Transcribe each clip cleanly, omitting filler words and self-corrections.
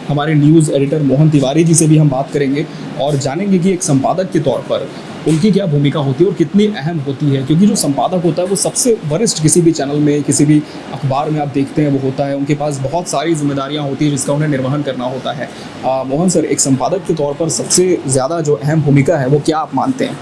हमारे news editor Mohan Tiwari ji से भी हम बात करेंगे और जानेंगे कि एक संपादक के तौर पर उनकी क्या भूमिका होती है और कितनी अहम होती है, क्योंकि जो संपादक होता है वो सबसे वरिष्ठ किसी भी चैनल में, किसी भी अखबार में आप देखते हैं वो होता है। उनके पास बहुत सारी जिम्मेदारियां होती हैं जिसका उन्हें निर्वहन करना होता है। मोहन सर, एक संपादक के तौर पर सबसे ज़्यादा जो अहम भूमिका है वो क्या आप मानते हैं?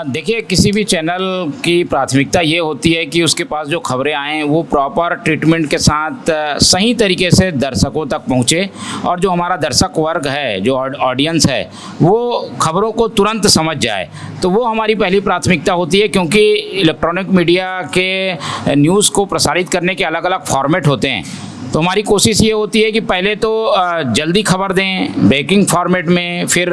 देखिए, किसी भी चैनल की प्राथमिकता ये होती है कि उसके पास जो खबरें आएँ वो प्रॉपर ट्रीटमेंट के साथ सही तरीके से दर्शकों तक पहुँचे, और जो हमारा दर्शक वर्ग है, जो ऑडियंस है, वो खबरों को तुरंत समझ जाए। तो वो हमारी पहली प्राथमिकता होती है, क्योंकि इलेक्ट्रॉनिक मीडिया के न्यूज़ को प्रसारित करने के अलग अलग फॉर्मेट होते हैं। तो हमारी कोशिश ये होती है कि पहले तो जल्दी खबर दें ब्रेकिंग फॉर्मेट में, फिर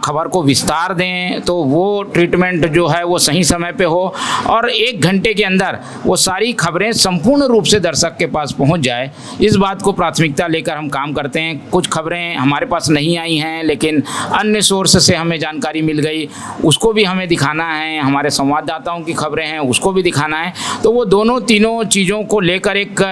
खबर को विस्तार दें, तो वो ट्रीटमेंट जो है वो सही समय पे हो, और 1 घंटे के अंदर वो सारी खबरें संपूर्ण रूप से दर्शक के पास पहुंच जाए। इस बात को प्राथमिकता लेकर हम काम करते हैं। कुछ खबरें हमारे पास नहीं आई हैं, लेकिन अन्य सोर्स से हमें जानकारी मिल गई, उसको भी हमें दिखाना है। हमारे संवाददाताओं की खबरें हैं, उसको भी दिखाना है। तो वो दोनों तीनों चीज़ों को लेकर एक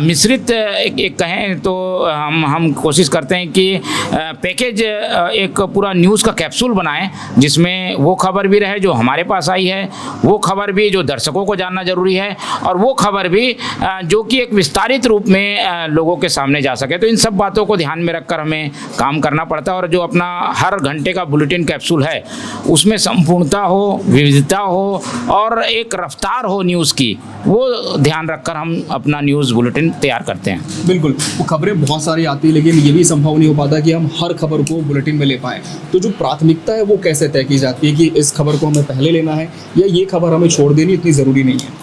मिश्रित एक कहें तो हम कोशिश करते हैं कि पैकेज एक पूरा न्यूज़ का कैप्सूल बनाएं, जिसमें वो खबर भी रहे जो हमारे पास आई है, वो खबर भी जो दर्शकों को जानना जरूरी है, और वो खबर भी जो कि एक विस्तारित रूप में लोगों के सामने जा सके। तो इन सब बातों को ध्यान में रखकर हमें काम करना पड़ता है। और जो अपना हर घंटे का बुलेटिन कैप्सूल है उसमें संपूर्णता हो, विविधता हो और एक रफ्तार हो न्यूज़ की, वो ध्यान रखकर हम अपना न्यूज़ बुलेटिन तैयार करते हैं। बिल्कुल, वो खबरें बहुत सारी आती है, लेकिन ये भी संभव नहीं हो पाता कि हम हर खबर को बुलेटिन में ले पाएँ। तो जो प्राथमिकता है वो कैसे तय की जाती है कि इस खबर को हमें पहले लेना है या ये खबर हमें छोड़ देनी इतनी ज़रूरी नहीं है?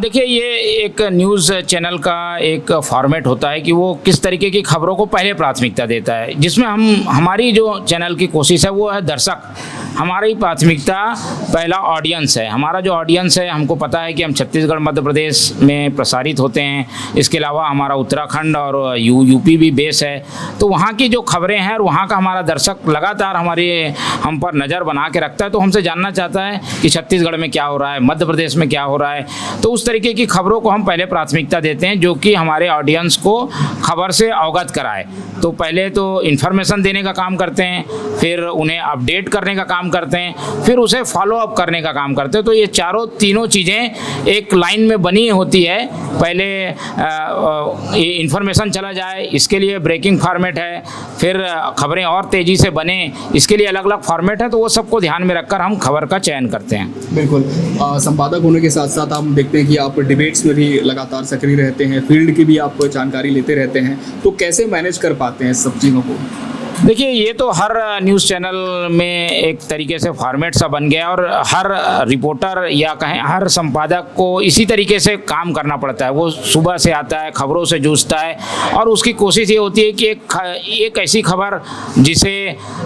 देखिए, ये एक न्यूज़ चैनल का एक फॉर्मेट होता है कि वो किस तरीके की खबरों को पहले प्राथमिकता देता है, जिसमें हमारी जो चैनल की कोशिश है वो है दर्शक। हमारी प्राथमिकता पहला ऑडियंस है। हमारा जो ऑडियंस है, हमको पता है कि हम छत्तीसगढ़ मध्य प्रदेश में प्रसारित होते हैं। इसके अलावा हमारा उत्तराखंड और यूपी भी बेस है। तो वहाँ की जो खबरें हैं और वहाँ का हमारा दर्शक लगातार हम पर नज़र बना के रखता है। तो हमसे जानना चाहता है कि छत्तीसगढ़ में क्या हो रहा है, मध्य प्रदेश में क्या हो रहा है। तो उस तरीके की खबरों को हम पहले प्राथमिकता देते हैं, जो कि हमारे ऑडियंस को खबर से अवगत कराए। तो पहले तो इन्फॉर्मेशन देने का काम करते हैं, फिर उन्हें अपडेट करने का काम करते हैं, फिर उसे फॉलो अप करने का काम करते हैं। तो ये तीनों चीज़ें एक लाइन में बनी होती है। पहले इन्फॉर्मेशन चला जाए, इसके लिए ब्रेकिंग फॉर्मेट है, फिर खबरें और तेज़ी से बने, इसके लिए अलग अलग फॉर्मेट है। तो वो सबको ध्यान में रखकर हम खबर का चयन करते हैं। बिल्कुल, संपादक होने के साथ साथ हम देखते हैं कि आप डिबेट्स में भी लगातार सक्रिय रहते हैं, फील्ड की भी आप जानकारी लेते रहते हैं। तो कैसे मैनेज कर पाते हैं सब चीज़ों को? देखिए, ये तो हर न्यूज़ चैनल में एक तरीके से फॉर्मेट सा बन गया, और हर रिपोर्टर या कहें हर संपादक को इसी तरीके से काम करना पड़ता है। वो सुबह से आता है, खबरों से जूझता है, और उसकी कोशिश ये होती है कि एक ऐसी खबर जिसे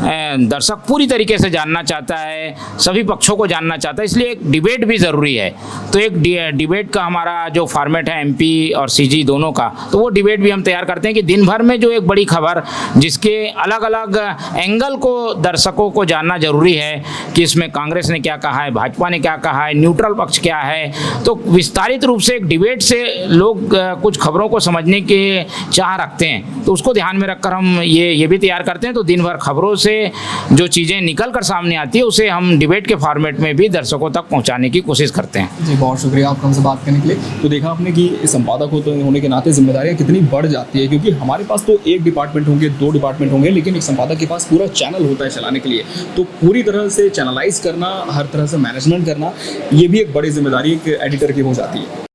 दर्शक पूरी तरीके से जानना चाहता है, सभी पक्षों को जानना चाहता है, इसलिए एक डिबेट भी ज़रूरी है। तो एक डिबेट का हमारा जो फॉर्मेट है MP और CG दोनों का, तो वो डिबेट भी हम तैयार करते हैं कि दिन भर में जो एक बड़ी खबर जिसके अलग अलग एंगल को दर्शकों को जानना जरूरी है कि इसमें कांग्रेस ने क्या कहा है, भाजपा ने क्या कहा है, न्यूट्रल पक्ष क्या है। तो विस्तारित रूप से एक डिबेट से लोग कुछ खबरों को समझने के चाह रखते हैं, तो उसको ध्यान में रखकर हम ये भी तैयार करते हैं। तो दिन भर खबरों से जो चीज़ें निकल कर सामने आती है उसे हम डिबेट के फॉर्मेट में भी दर्शकों तक पहुँचाने की कोशिश करते हैं। जी, बहुत शुक्रिया आपका हमसे बात करने के लिए। तो देखा आपने कि संपादक होने के नाते जिम्मेदारियाँ कितनी बढ़ जाती है, क्योंकि हमारे पास तो एक डिपार्टमेंट होंगे, 2 डिपार्टमेंट होंगे, लेकिन एक संपादक के पास पूरा चैनल होता है चलाने के लिए। तो पूरी तरह से चैनलाइज करना, हर तरह से मैनेजमेंट करना, ये भी एक बड़ी जिम्मेदारी एक एडिटर की हो जाती है।